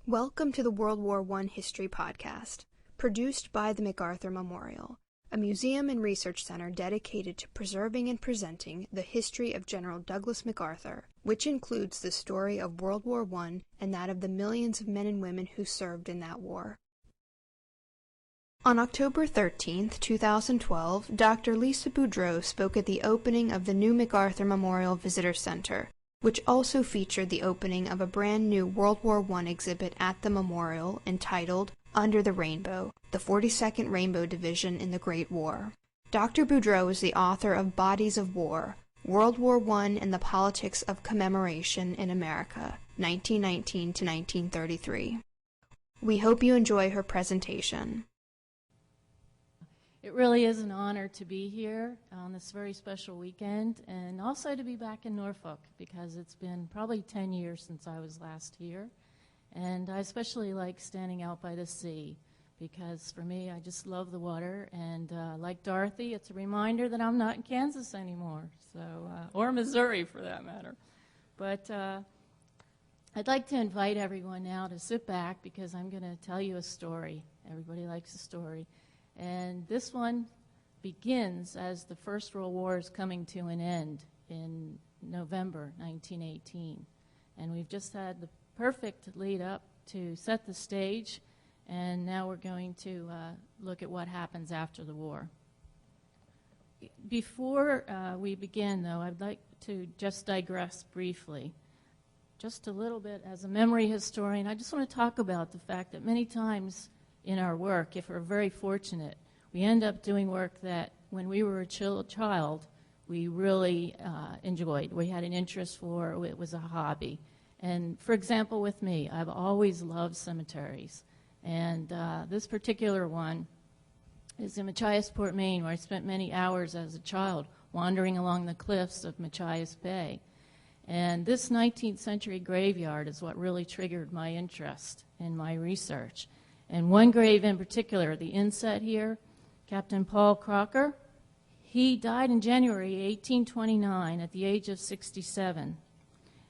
Welcome to the World War I History Podcast, produced by the MacArthur Memorial, a museum and research center dedicated to preserving and presenting the history of General Douglas MacArthur, which includes the story of World War I and that of the millions of men and women who served in that war. On October 13, 2012, Dr. Lisa Budreau spoke at the opening of the new MacArthur Memorial Visitor Center, which also featured the opening of a brand new World War I exhibit at the memorial entitled Under the Rainbow, the 42nd Rainbow Division in the Great War. Dr. Budreau is the author of Bodies of War, World War I and the Politics of Commemoration in America, 1919 to 1933. We hope you enjoy her presentation. It really is an honor to be here on this very special weekend, and also to be back in Norfolk, because it's been probably 10 years since I was last here. And I especially like standing out by the sea, because for me, I just love the water. And like Dorothy, it's a reminder that I'm not in Kansas anymore, or Missouri for that matter. But I'd like to invite everyone now to sit back, because I'm going to tell you a story. Everybody likes a story. And this one begins as the First World War is coming to an end in November 1918. And we've just had the perfect lead up to set the stage, and now we're going to look at what happens after the war. Before we begin, though, I'd like to just digress briefly. Just a little bit, as a memory historian, I just want to talk about the fact that many times in our work, if we're very fortunate, we end up doing work that when we were a child, we really enjoyed. We had an interest for, it was a hobby. And for example, with me, I've always loved cemeteries. And this particular one is in Machiasport, Maine, where I spent many hours as a child wandering along the cliffs of Machias Bay. And this 19th century graveyard is what really triggered my interest in my research. And one grave in particular, the inset here, Captain Paul Crocker, he died in January 1829 at the age of 67.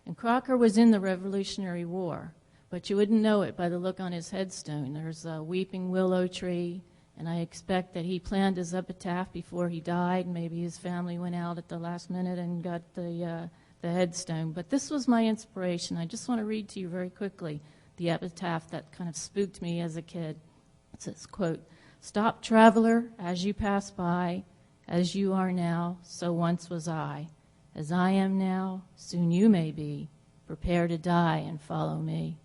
And Crocker was in the Revolutionary War, but you wouldn't know it by the look on his headstone. There's a weeping willow tree, and I expect that he planned his epitaph before he died. Maybe his family went out at the last minute and got the headstone. But this was my inspiration. I just want to read to you very quickly the epitaph that kind of spooked me as a kid. It says, quote, "Stop, traveler, as you pass by, as you are now, so once was I. As I am now, soon you may be. Prepare to die and follow me."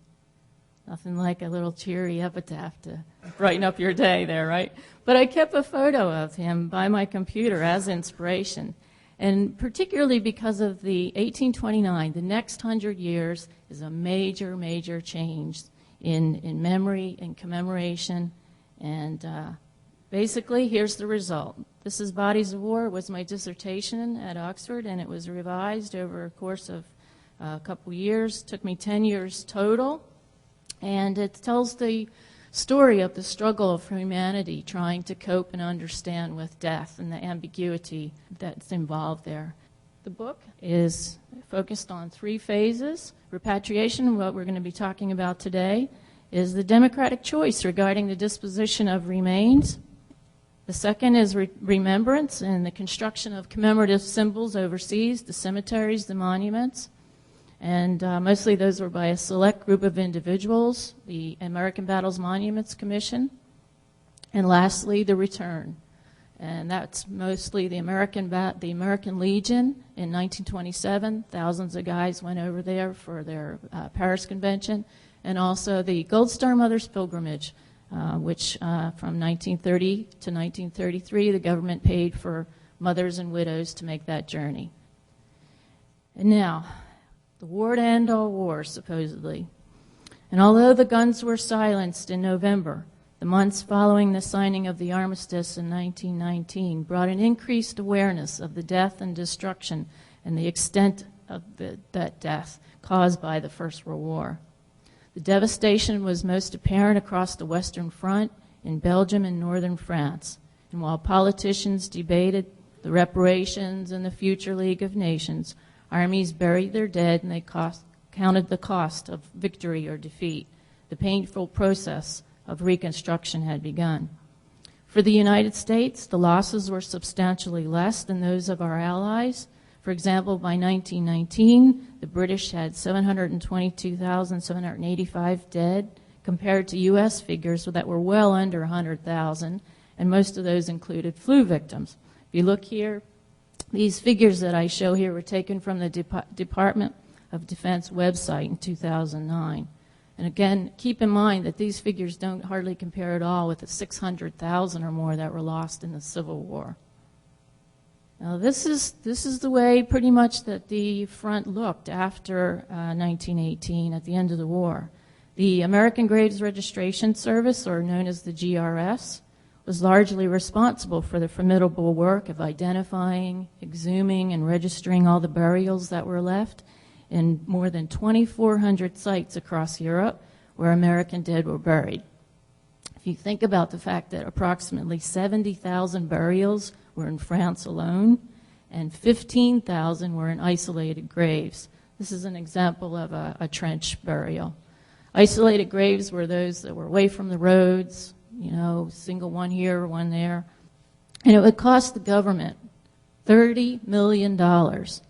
Nothing like a little cheery epitaph to brighten up your day there, right? But I kept a photo of him by my computer as inspiration. And particularly because of the 1829, the next 100 years is a major, major change in memory and commemoration. And basically, here's the result. This is Bodies of War. It was my dissertation at Oxford, and it was revised over a course of a couple years. It took me 10 years total. And it tells the story of the struggle of humanity trying to cope and understand with death and the ambiguity that's involved there. The book is focused on 3 phases. Repatriation, what we're going to be talking about today, is the democratic choice regarding the disposition of remains. The second is remembrance and the construction of commemorative symbols overseas, the cemeteries, the monuments. And mostly those were by a select group of individuals, the American Battles Monuments Commission. And lastly, the return. And that's mostly the American Legion in 1927. Thousands of guys went over there for their Paris Convention. And also the Gold Star Mothers Pilgrimage, which from 1930 to 1933, the government paid for mothers and widows to make that journey. And now, the war to end all wars, supposedly. And although the guns were silenced in November, the months following the signing of the armistice in 1919 brought an increased awareness of the death and destruction and the extent of that death caused by the First World War. The devastation was most apparent across the Western Front, in Belgium and northern France. And while politicians debated the reparations and the future League of Nations, armies buried their dead and they counted the cost of victory or defeat. the painful process of Reconstruction had begun. For the United States, the losses were substantially less than those of our allies. For example, by 1919, the British had 722,785 dead, compared to U.S. figures that were well under 100,000, and most of those included flu victims. If you look here, these figures that I show here were taken from the Department of Defense website in 2009. And again, keep in mind that these figures don't hardly compare at all with the 600,000 or more that were lost in the Civil War. Now this is the way pretty much that the front looked after 1918 at the end of the war. The American Graves Registration Service, or known as the GRS, was largely responsible for the formidable work of identifying, exhuming, and registering all the burials that were left in more than 2,400 sites across Europe where American dead were buried. If you think about the fact that approximately 70,000 burials were in France alone, and 15,000 were in isolated graves. This is an example of a trench burial. Isolated graves were those that were away from the roads, single one here, one there. And it would cost the government $30 million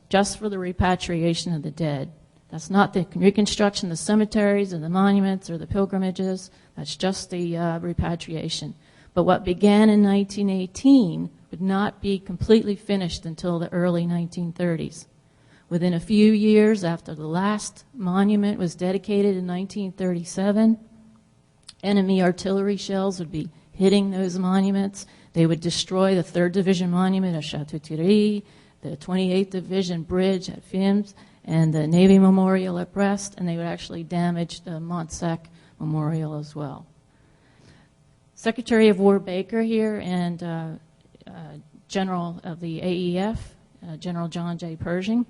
just for the repatriation of the dead. That's not the reconstruction of the cemeteries or the monuments or the pilgrimages. That's just the repatriation. But what began in 1918 would not be completely finished until the early 1930s. Within a few years after the last monument was dedicated in 1937, enemy artillery shells would be hitting those monuments. They would destroy the 3rd Division monument at Château-Thierry, the 28th Division bridge at Fimes, and the Navy Memorial at Brest, and they would actually damage the Montsec Memorial as well. Secretary of War Baker here and General of the AEF, General John J. Pershing.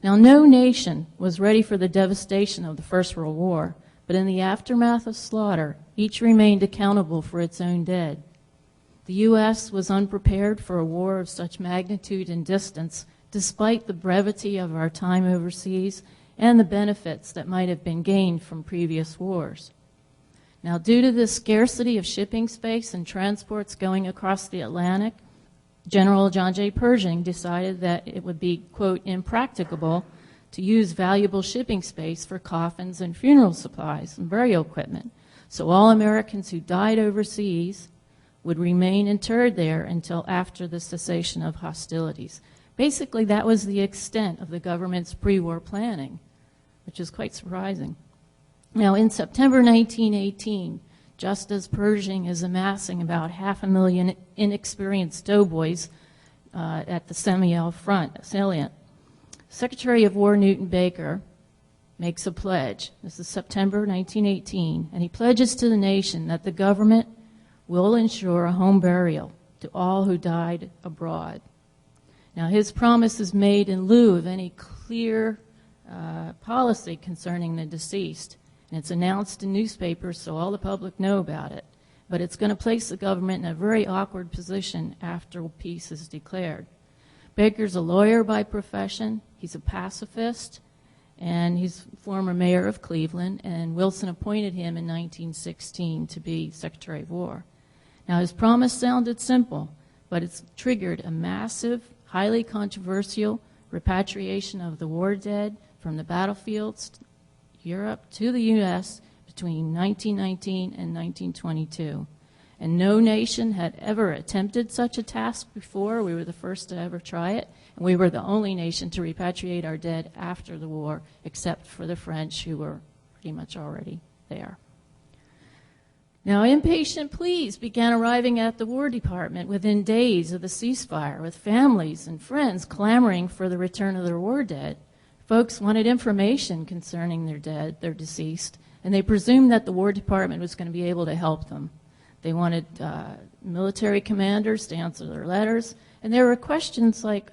Now, no nation was ready for the devastation of the First World War, but in the aftermath of slaughter, each remained accountable for its own dead. The U.S. was unprepared for a war of such magnitude and distance, despite the brevity of our time overseas and the benefits that might have been gained from previous wars. Now, due to the scarcity of shipping space and transports going across the Atlantic, General John J. Pershing decided that it would be, quote, impracticable to use valuable shipping space for coffins and funeral supplies and burial equipment. So all Americans who died overseas would remain interred there until after the cessation of hostilities. Basically, that was the extent of the government's pre-war planning, which is quite surprising. Now, in September 1918, just as Pershing is amassing about 500,000 inexperienced doughboys at the Seminole front salient, Secretary of War Newton Baker makes a pledge. This is September 1918, and he pledges to the nation that the government will ensure a home burial to all who died abroad. Now, his promise is made in lieu of any clear policy concerning the deceased. And it's announced in newspapers so all the public know about it. But it's going to place the government in a very awkward position after peace is declared. Baker's a lawyer by profession. He's a pacifist. And he's former mayor of Cleveland. And Wilson appointed him in 1916 to be Secretary of War. Now, his promise sounded simple, but it's triggered a massive, highly controversial repatriation of the war dead from the battlefields, Europe to the U.S. between 1919 and 1922. And no nation had ever attempted such a task before. We were the first to ever try it. And we were the only nation to repatriate our dead after the war, except for the French, who were pretty much already there. Now, impatient pleas began arriving at the War Department within days of the ceasefire, with families and friends clamoring for the return of their war dead. Folks wanted information concerning their dead, their deceased, and they presumed that the War Department was going to be able to help them. They wanted military commanders to answer their letters, and there were questions like,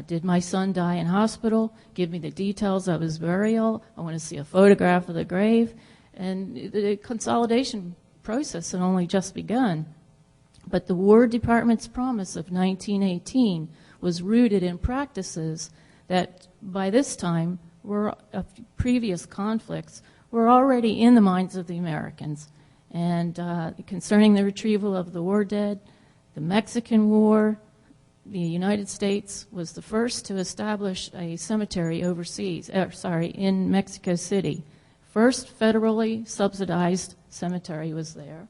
did my son die in hospital? Give me the details of his burial. I want to see a photograph of the grave. And the consolidation process had only just begun. But the War Department's promise of 1918 was rooted in practices that by this time previous conflicts were already in the minds of the Americans. And concerning the retrieval of the war dead, the Mexican War, the United States was the first to establish a cemetery in Mexico City. First federally subsidized cemetery was there.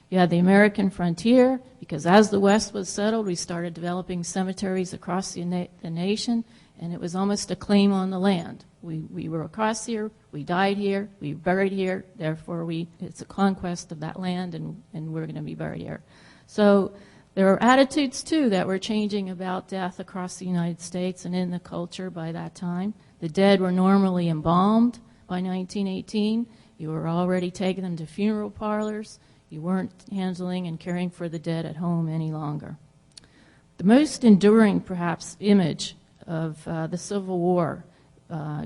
You had the American frontier, because as the West was settled, we started developing cemeteries across the nation, and it was almost a claim on the land. We were across here, we died here, we were buried here, therefore it's a conquest of that land, and we're going to be buried here. So there are attitudes, too, that were changing about death across the United States and in the culture by that time. The dead were normally embalmed by 1918. You were already taking them to funeral parlors. You weren't handling and caring for the dead at home any longer. The most enduring, perhaps, image of the Civil War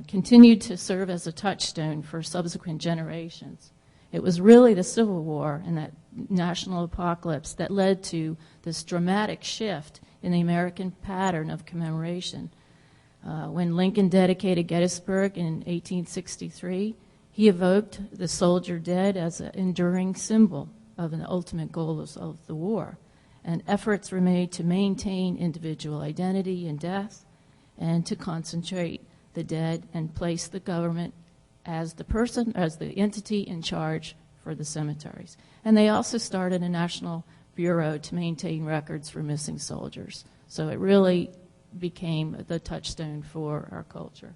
continued to serve as a touchstone for subsequent generations. It was really the Civil War and that national apocalypse that led to this dramatic shift in the American pattern of commemoration. When Lincoln dedicated Gettysburg in 1863, he evoked the soldier dead as an enduring symbol of an ultimate goal of the war. And efforts were made to maintain individual identity in death and to concentrate the dead and place the government as the entity in charge for the cemeteries. And they also started a national bureau to maintain records for missing soldiers. So it really became the touchstone for our culture.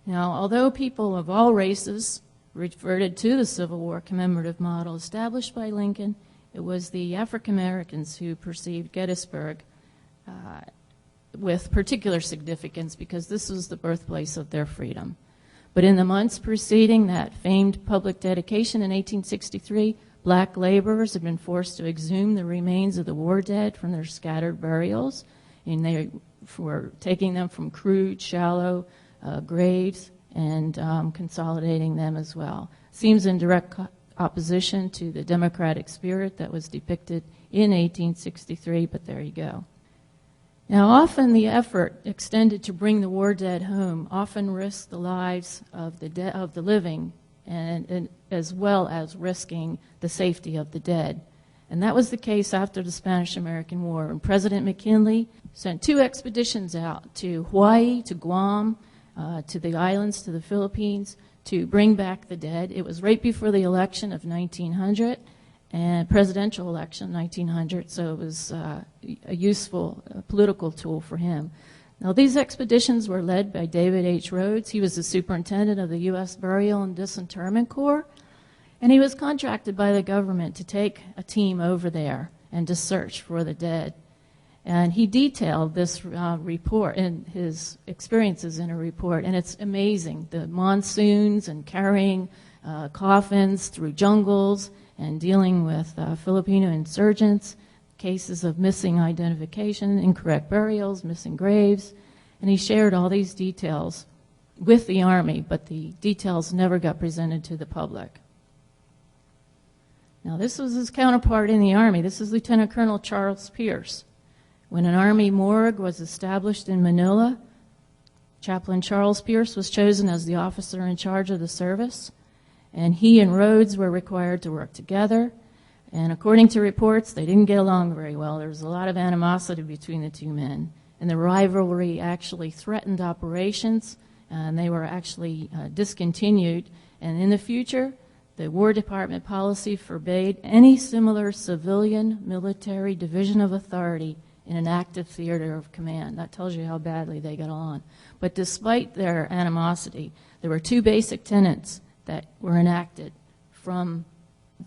Now, although people of all races reverted to the Civil War commemorative model established by Lincoln, it was the African Americans who perceived Gettysburg with particular significance because this was the birthplace of their freedom. But in the months preceding that famed public dedication in 1863, black laborers had been forced to exhume the remains of the war dead from their scattered burials, and they were taking them from crude, shallow graves and consolidating them as well. Seems in direct opposition to the democratic spirit that was depicted in 1863, but there you go. Now, often the effort extended to bring the war dead home often risked the lives of the living, and as well as risking the safety of the dead. And that was the case after the Spanish-American War, when President McKinley sent 2 expeditions out to Hawaii, to Guam, to the islands, to the Philippines, to bring back the dead. It was right before the election of 1900, and presidential election 1900, so it was a useful political tool for him. Now, these expeditions were led by David H. Rhodes. He was the superintendent of the U.S. Burial and Disinterment Corps, and he was contracted by the government to take a team over there and to search for the dead. And he detailed this report and his experiences in a report, and it's amazing. The monsoons and carrying coffins through jungles and dealing with Filipino insurgents, cases of missing identification, incorrect burials, missing graves. And he shared all these details with the Army, but the details never got presented to the public. Now, this was his counterpart in the Army. This is Lieutenant Colonel Charles Pierce. When an Army morgue was established in Manila, Chaplain Charles Pierce was chosen as the officer in charge of the service, and he and Rhodes were required to work together. And according to reports, they didn't get along very well. There was a lot of animosity between the two men, and the rivalry actually threatened operations, and they were actually discontinued. And in the future, the War Department policy forbade any similar civilian military division of authority in an active theater of command. That tells you how badly they got on. But despite their animosity, there were 2 basic tenets that were enacted from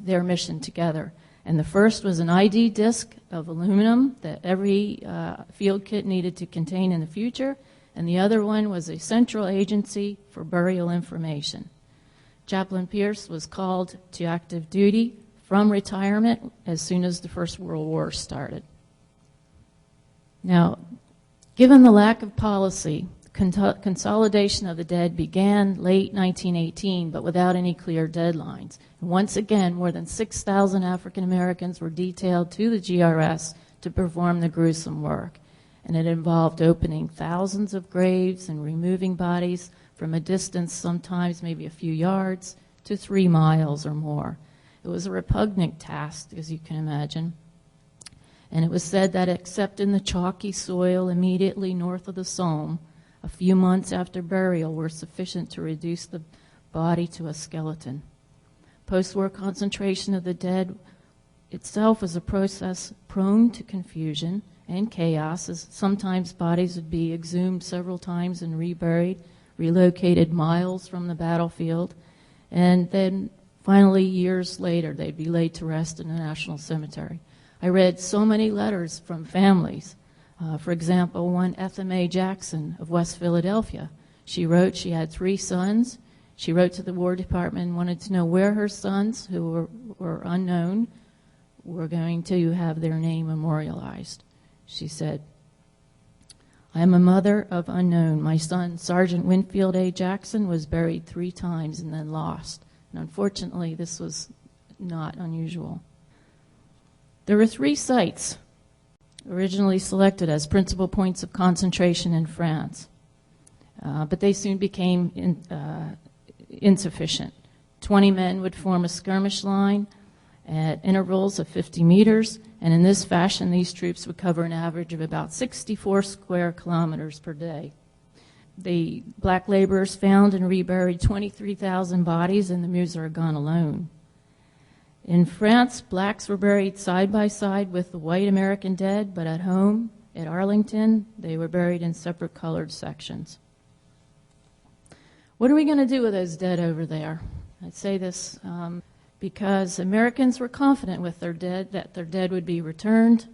their mission together. And the first was an ID disc of aluminum that every field kit needed to contain in the future, and the other one was a central agency for burial information. Chaplain Pierce was called to active duty from retirement as soon as the First World War started. Now, given the lack of policy, consolidation of the dead began late 1918, but without any clear deadlines. And once again, more than 6,000 African Americans were detailed to the GRS to perform the gruesome work. And it involved opening thousands of graves and removing bodies from a distance, sometimes maybe a few yards, to 3 miles or more. It was a repugnant task, as you can imagine. And it was said that except in the chalky soil immediately north of the Somme, a few months after burial were sufficient to reduce the body to a skeleton. Post-war concentration of the dead itself was a process prone to confusion and chaos, as sometimes bodies would be exhumed several times and reburied, relocated miles from the battlefield, and then finally years later they'd be laid to rest in a national cemetery. I read so many letters from families. For example, one F.M.A. Jackson of West Philadelphia. She wrote she had 3 sons. She wrote to the War Department and wanted to know where her sons, who were unknown, were going to have their name memorialized. She said, "I am a mother of unknown. My son, Sergeant Winfield A. Jackson, was buried 3 times and then lost." And unfortunately, this was not unusual. There were 3 sites originally selected as principal points of concentration in France, but they soon became insufficient. 20 men would form a skirmish line at intervals of 50 meters, and in this fashion these troops would cover an average of about 64 square kilometers per day. The black laborers found and reburied 23,000 bodies in the Meuse-Argonne alone. In France, blacks were buried side by side with the white American dead, but at home, at Arlington, they were buried in separate colored sections. What are we going to do with those dead over there? I say this because Americans were confident with their dead, that their dead would be returned,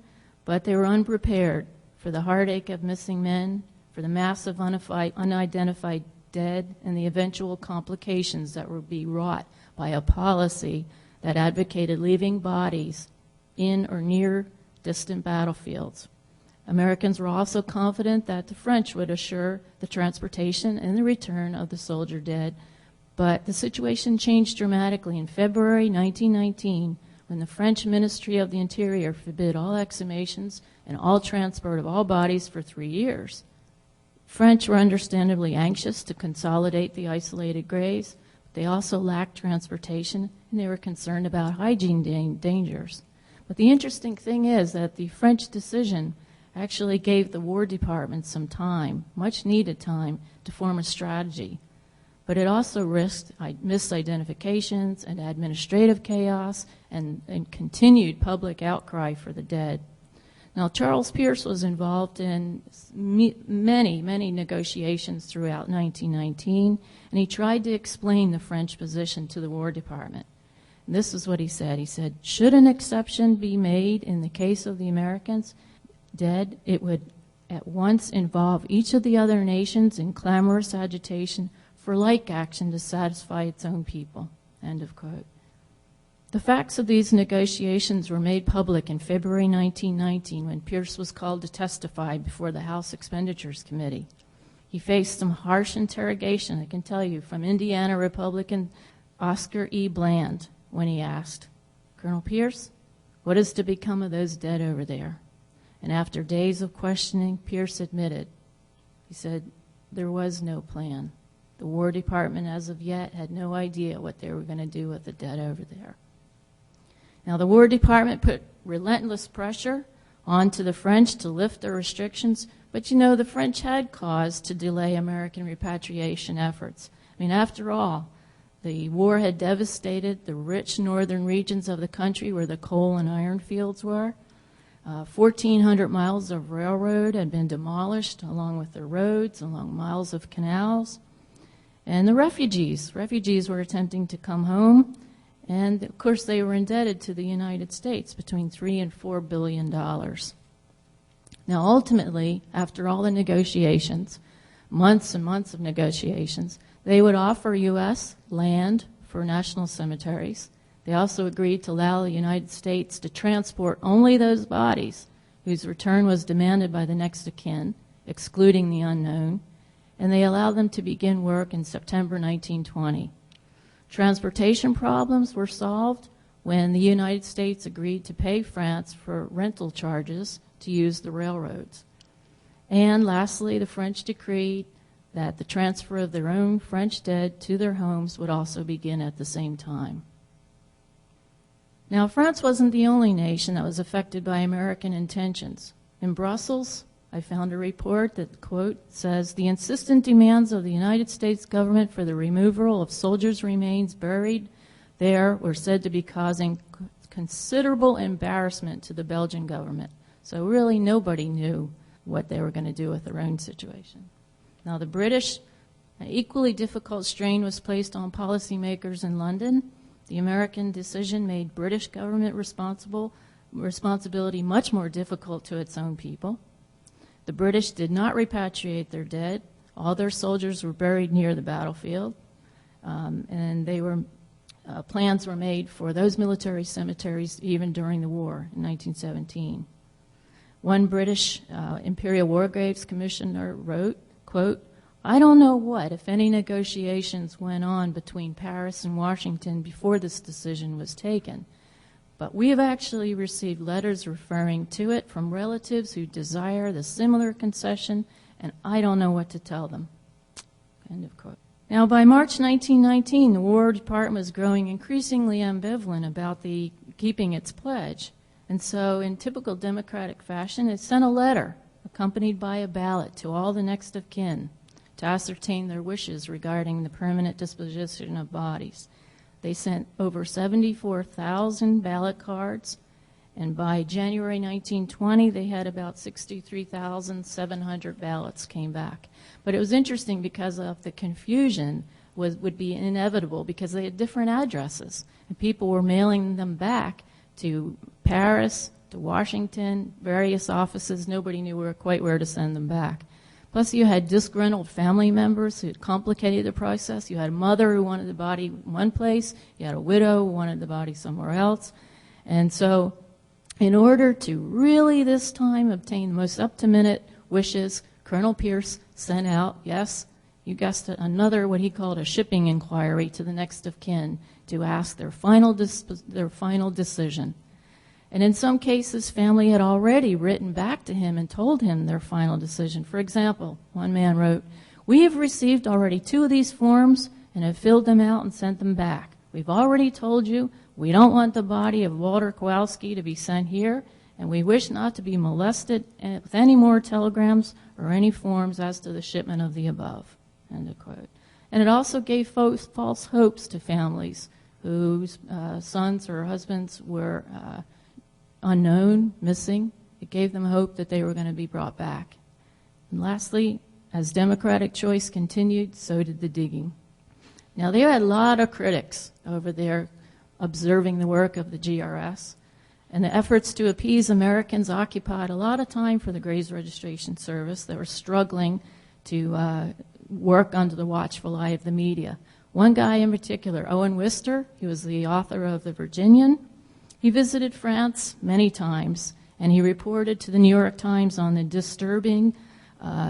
but they were unprepared for the heartache of missing men, for the massive unidentified dead, and the eventual complications that would be wrought by a policy that advocated leaving bodies in or near distant battlefields. Americans were also confident that the French would assure the transportation and the return of the soldier dead, but the situation changed dramatically in February 1919 when the French Ministry of the Interior forbid all exhumations and all transport of all bodies for 3 years. French were understandably anxious to consolidate the isolated graves. They also lacked transportation, and they were concerned about hygiene dangers. But the interesting thing is that the French decision actually gave the War Department some time, much needed time, to form a strategy. But it also risked misidentifications and administrative chaos and continued public outcry for the dead. Now, Charles Pierce was involved in many negotiations throughout 1919, and he tried to explain the French position to the War Department. And this is what he said. He said, should an exception be made in the case of the Americans dead, it would at once involve each of the other nations in clamorous agitation for like action to satisfy its own people. End of quote. The facts of these negotiations were made public in February 1919 when Pierce was called to testify before the House Expenditures Committee. He faced some harsh interrogation, I can tell you, from Indiana Republican Oscar E. Bland when he asked, "Colonel Pierce, what is to become of those dead over there?" And after days of questioning, Pierce admitted. He said, there was no plan. The War Department, as of yet, had no idea what they were going to do with the dead over there. Now, the War Department put relentless pressure onto the French to lift their restrictions, but you know, the French had cause to delay American repatriation efforts. I mean, after all, the war had devastated the rich northern regions of the country where the coal and iron fields were. 1,400 miles of railroad had been demolished, along with the roads, along miles of canals. And the refugees were attempting to come home. And, of course, they were indebted to the United States between $3 and $4 billion. Now, ultimately, after all the negotiations, months and months of negotiations, they would offer U.S. land for national cemeteries. They also agreed to allow the United States to transport only those bodies whose return was demanded by the next of kin, excluding the unknown, and they allowed them to begin work in September 1920. Transportation problems were solved when the United States agreed to pay France for rental charges to use the railroads. And lastly, the French decreed that the transfer of their own French dead to their homes would also begin at the same time. Now, France wasn't the only nation that was affected by American intentions. In Brussels, I found a report that, quote, says, "The insistent demands of the United States government for the removal of soldiers' remains buried there were said to be causing considerable embarrassment to the Belgian government." So really nobody knew what they were going to do with their own situation. Now the British, an equally difficult strain was placed on policymakers in London. The American decision made British government responsibility much more difficult to its own people. The British did not repatriate their dead. All their soldiers were buried near the battlefield, and plans were made for those military cemeteries even during the war in 1917. One British Imperial War Graves Commissioner wrote, quote, "I don't know what, if any, negotiations went on between Paris and Washington before this decision was taken, but we have actually received letters referring to it from relatives who desire the similar concession, and I don't know what to tell them." End of quote. Now, by March 1919, the War Department was growing increasingly ambivalent about keeping its pledge. And so, in typical democratic fashion, it sent a letter accompanied by a ballot to all the next of kin to ascertain their wishes regarding the permanent disposition of bodies. They sent over 74,000 ballot cards, and by January 1920, they had about 63,700 ballots came back. But it was interesting because of the confusion would be inevitable because they had different addresses, and people were mailing them back to Paris, to Washington, various offices. Nobody knew quite where to send them back. Plus, you had disgruntled family members who complicated the process. You had a mother who wanted the body in one place. You had a widow who wanted the body somewhere else. And so, in order to really this time obtain the most up-to-minute wishes, Colonel Pierce sent out, yes, you guessed it, another what he called a shipping inquiry to the next of kin to ask their final decision. And in some cases, family had already written back to him and told him their final decision. For example, one man wrote, "We have received already 2 of these forms and have filled them out and sent them back. We've already told you we don't want the body of Walter Kowalski to be sent here, and we wish not to be molested with any more telegrams or any forms as to the shipment of the above." End of quote. And it also gave false hopes to families whose sons or husbands were unknown, missing. It gave them hope that they were going to be brought back. And lastly, as democratic choice continued, so did the digging. Now, there had a lot of critics over there observing the work of the GRS, and the efforts to appease Americans occupied a lot of time for the Graves Registration Service that were struggling to work under the watchful eye of the media. One guy in particular, Owen Wister, he was the author of The Virginian. He visited France many times, and he reported to the New York Times on the disturbing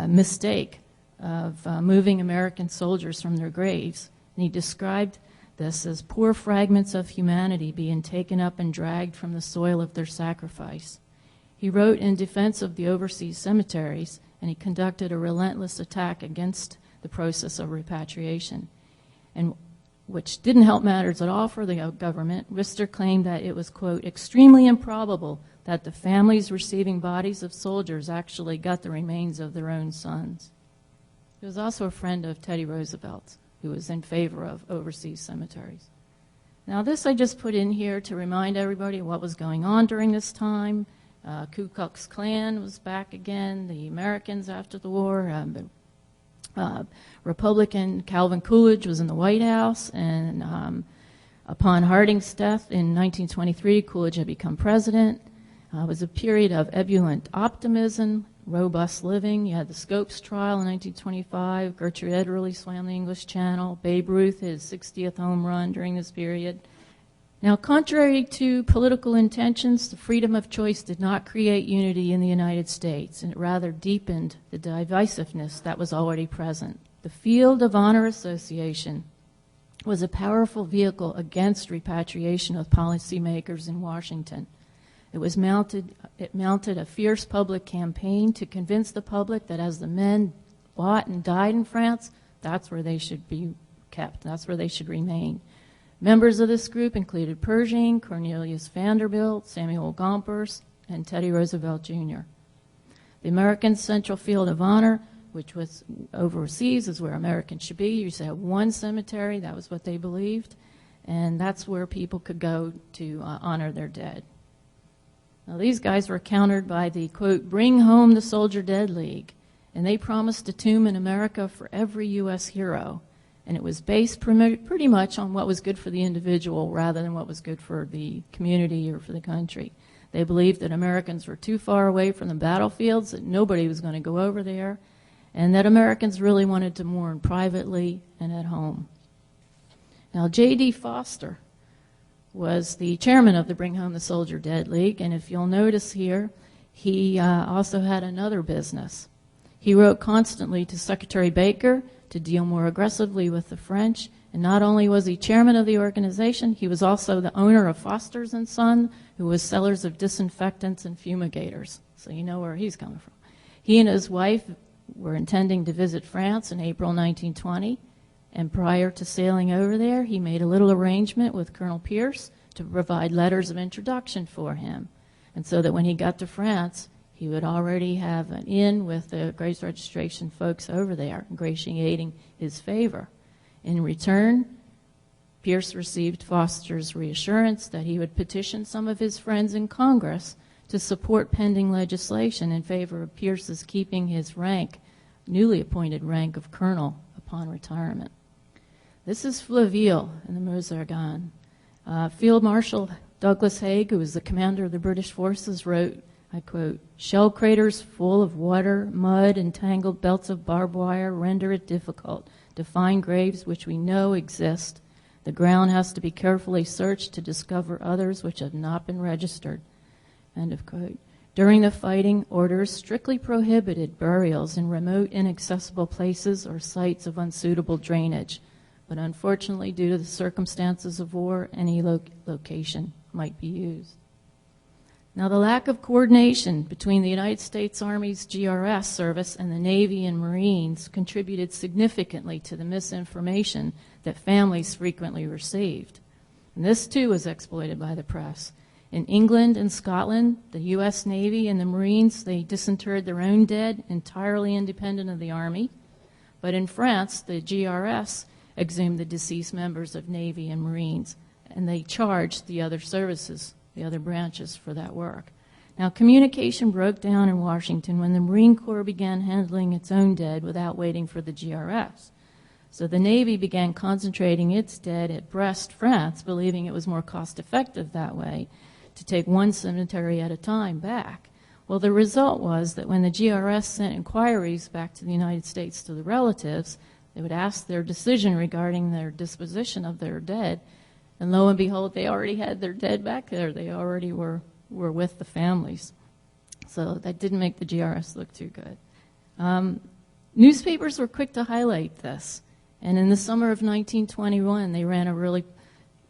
mistake of moving American soldiers from their graves. And he described this as poor fragments of humanity being taken up and dragged from the soil of their sacrifice. He wrote in defense of the overseas cemeteries, and he conducted a relentless attack against the process of repatriation, and which didn't help matters at all for the government. Wister claimed that it was, quote, "extremely improbable that the families receiving bodies of soldiers actually got the remains of their own sons." He was also a friend of Teddy Roosevelt's, who was in favor of overseas cemeteries. Now, this I just put in here to remind everybody what was going on during this time. Ku Klux Klan was back again, the Americans after the war. Republican Calvin Coolidge was in the White House, and upon Harding's death in 1923, Coolidge had become president. It was a period of ebullient optimism, robust living. You had the Scopes trial in 1925. Gertrude Ederle swam the English Channel. Babe Ruth hit his 60th home run during this period. Now, contrary to political intentions, the freedom of choice did not create unity in the United States, and it rather deepened the divisiveness that was already present. The field of honor association was a powerful vehicle against repatriation of policymakers in Washington. It mounted a fierce public campaign to convince the public that as the men fought and died in France, that's where they should be kept. That's where they should remain. Members of this group included Pershing, Cornelius Vanderbilt, Samuel Gompers, and Teddy Roosevelt Jr. The American Central Field of Honor, which was overseas, is where Americans should be. You used to have one cemetery. That was what they believed. And that's where people could go to honor their dead. Now, these guys were countered by the, quote, Bring Home the Soldier Dead League. And they promised a tomb in America for every U.S. hero. And it was based pretty much on what was good for the individual rather than what was good for the community or for the country. They believed that Americans were too far away from the battlefields, that nobody was going to go over there, and that Americans really wanted to mourn privately and at home. Now, J.D. Foster was the chairman of the Bring Home the Soldier Dead League, and if you'll notice here, he also had another business. He wrote constantly to Secretary Baker to deal more aggressively with the French, and not only was he chairman of the organization, he was also the owner of Foster's & Son, who was sellers of disinfectants and fumigators. So you know where he's coming from. He and his wife were intending to visit France in April 1920, and prior to sailing over there, he made a little arrangement with Colonel Pierce to provide letters of introduction for him, and so that when he got to France, he would already have an in with the graves registration folks over there, ingratiating his favor. In return, Pierce received Foster's reassurance that he would petition some of his friends in Congress to support pending legislation in favor of Pierce's keeping his rank, newly appointed rank of colonel, upon retirement. This is Flaville in the Meuse-Argonne. Field Marshal Douglas Haig, who was the commander of the British forces, wrote, I quote, "Shell craters full of water, mud, and tangled belts of barbed wire render it difficult to find graves which we know exist. The ground has to be carefully searched to discover others which have not been registered." End of quote. During the fighting, orders strictly prohibited burials in remote, inaccessible places or sites of unsuitable drainage. But unfortunately, due to the circumstances of war, any location might be used. Now, the lack of coordination between the United States Army's GRS service and the Navy and Marines contributed significantly to the misinformation that families frequently received. And this, too, was exploited by the press. In England and Scotland, the U.S. Navy and the Marines, they disinterred their own dead, entirely independent of the Army. But in France, the GRS exhumed the deceased members of Navy and Marines, and they charged the other services, the other branches, for that work. Now, communication broke down in Washington when the Marine Corps began handling its own dead without waiting for the GRS. So the Navy began concentrating its dead at Brest, France, believing it was more cost-effective that way to take one cemetery at a time back. Well, the result was that when the GRS sent inquiries back to the United States to the relatives, they would ask their decision regarding their disposition of their dead, and lo and behold, they already had their dead back there. They already were with the families. So that didn't make the GRS look too good. Newspapers were quick to highlight this. And in the summer of 1921, they ran a really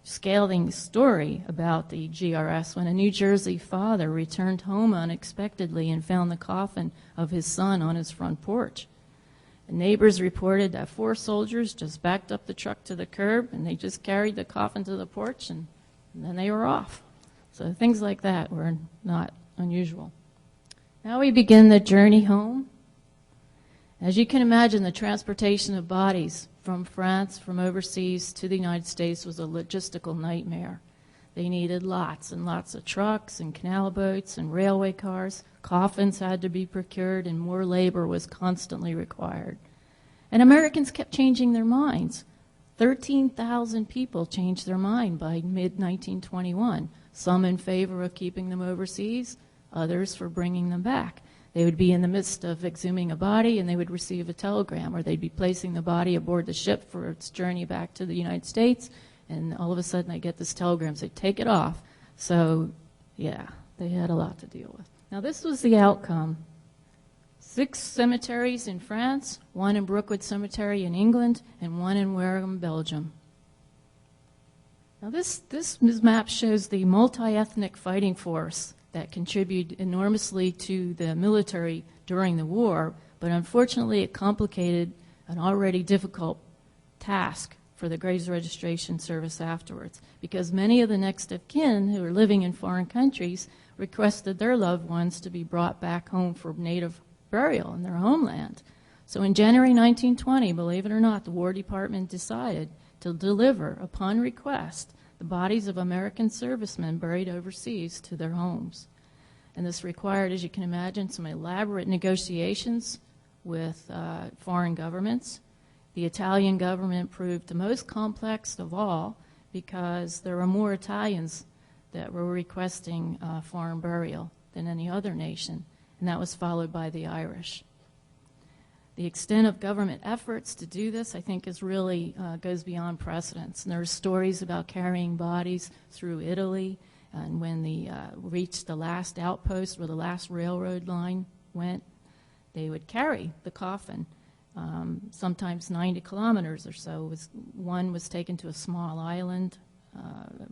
scathing story about the GRS when a New Jersey father returned home unexpectedly and found the coffin of his son on his front porch. The neighbors reported that 4 soldiers just backed up the truck to the curb, and they just carried the coffin to the porch, and then they were off. So things like that were not unusual. Now we begin the journey home. As you can imagine, the transportation of bodies from France, from overseas to the United States was a logistical nightmare. They needed lots and lots of trucks and canal boats and railway cars. Coffins had to be procured, and more labor was constantly required. And Americans kept changing their minds. 13,000 people changed their mind by mid-1921, some in favor of keeping them overseas, others for bringing them back. They would be in the midst of exhuming a body, and they would receive a telegram, or they'd be placing the body aboard the ship for its journey back to the United States, and all of a sudden they get this telegram, say, take it off. So, yeah, they had a lot to deal with. Now, this was the outcome. 6 cemeteries in France, 1 in Brookwood Cemetery in England, and 1 in Wareham, Belgium. Now, this map shows the multi-ethnic fighting force that contributed enormously to the military during the war, But unfortunately, it complicated an already difficult task for the Graves Registration Service afterwards, because many of the next of kin who are living in foreign countries requested their loved ones to be brought back home for native burial in their homeland. So in January 1920, believe it or not, the War Department decided to deliver, upon request, the bodies of American servicemen buried overseas to their homes. And this required, as you can imagine, some elaborate negotiations with foreign governments. The Italian government proved the most complex of all because there were more Italians that were requesting foreign burial than any other nation, and that was followed by the Irish. The extent of government efforts to do this, I think, is really goes beyond precedence. And there are stories about carrying bodies through Italy, and when they reached the last outpost where the last railroad line went, they would carry the coffin, sometimes 90 kilometers or so. One was taken to a small island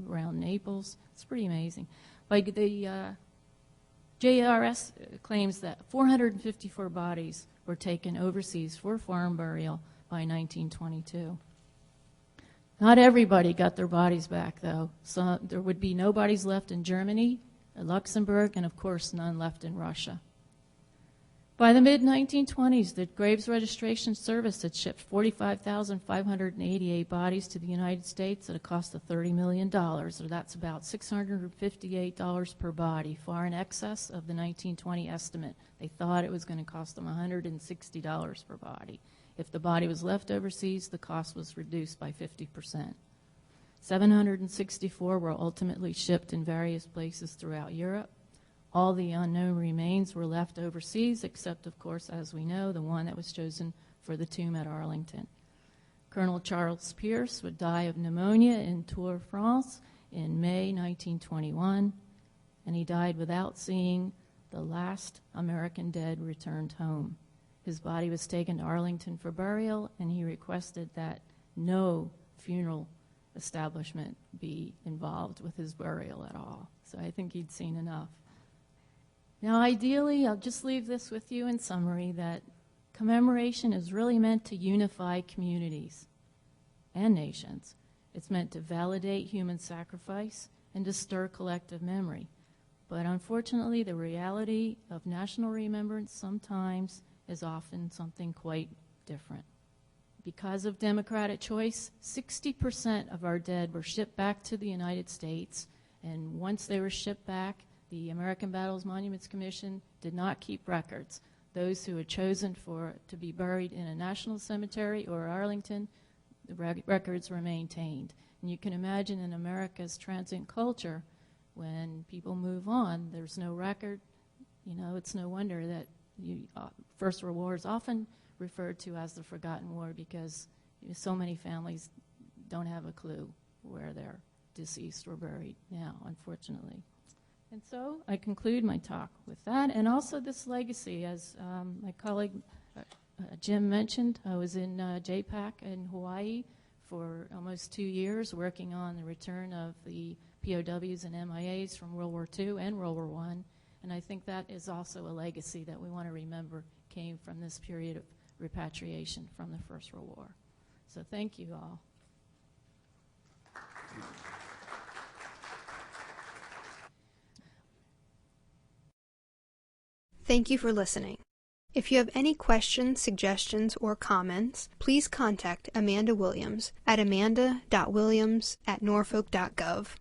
around Naples. It's pretty amazing. But the JRS claims that 454 bodies were taken overseas for foreign burial by 1922. Not everybody got their bodies back, though. So there would be no bodies left in Germany, Luxembourg, and of course none left in Russia. By the mid-1920s, the Graves Registration Service had shipped 45,588 bodies to the United States at a cost of $30 million, or that's about $658 per body, far in excess of the 1920 estimate. They thought it was going to cost them $160 per body. If the body was left overseas, the cost was reduced by 50%. 764 were ultimately shipped in various places throughout Europe. All the unknown remains were left overseas, except, of course, as we know, the one that was chosen for the tomb at Arlington. Colonel Charles Pierce would die of pneumonia in Tours, France, in May 1921, and he died without seeing the last American dead returned home. His body was taken to Arlington for burial, and he requested that no funeral establishment be involved with his burial at all. So I think he'd seen enough. Now, ideally, I'll just leave this with you in summary, that commemoration is really meant to unify communities and nations. It's meant to validate human sacrifice and to stir collective memory. But unfortunately, the reality of national remembrance sometimes is often something quite different. Because of democratic choice, 60% of our dead were shipped back to the United States, and once they were shipped back, the American Battles Monuments Commission did not keep records. Those who had chosen to be buried in a national cemetery or Arlington, the records were maintained. And you can imagine in America's transient culture, when people move on, there's no record. You know, it's no wonder that First World War is often referred to as the Forgotten War, because so many families don't have a clue where their deceased were buried now, unfortunately. And so I conclude my talk with that, and also this legacy. As my colleague Jim mentioned, I was in JPAC in Hawaii for almost 2 years working on the return of the POWs and MIAs from World War II and World War I, and I think that is also a legacy that we want to remember came from this period of repatriation from the First World War. So thank you all. Thank you for listening. If you have any questions, suggestions, or comments, please contact Amanda Williams at amanda.williams@norfolk.gov.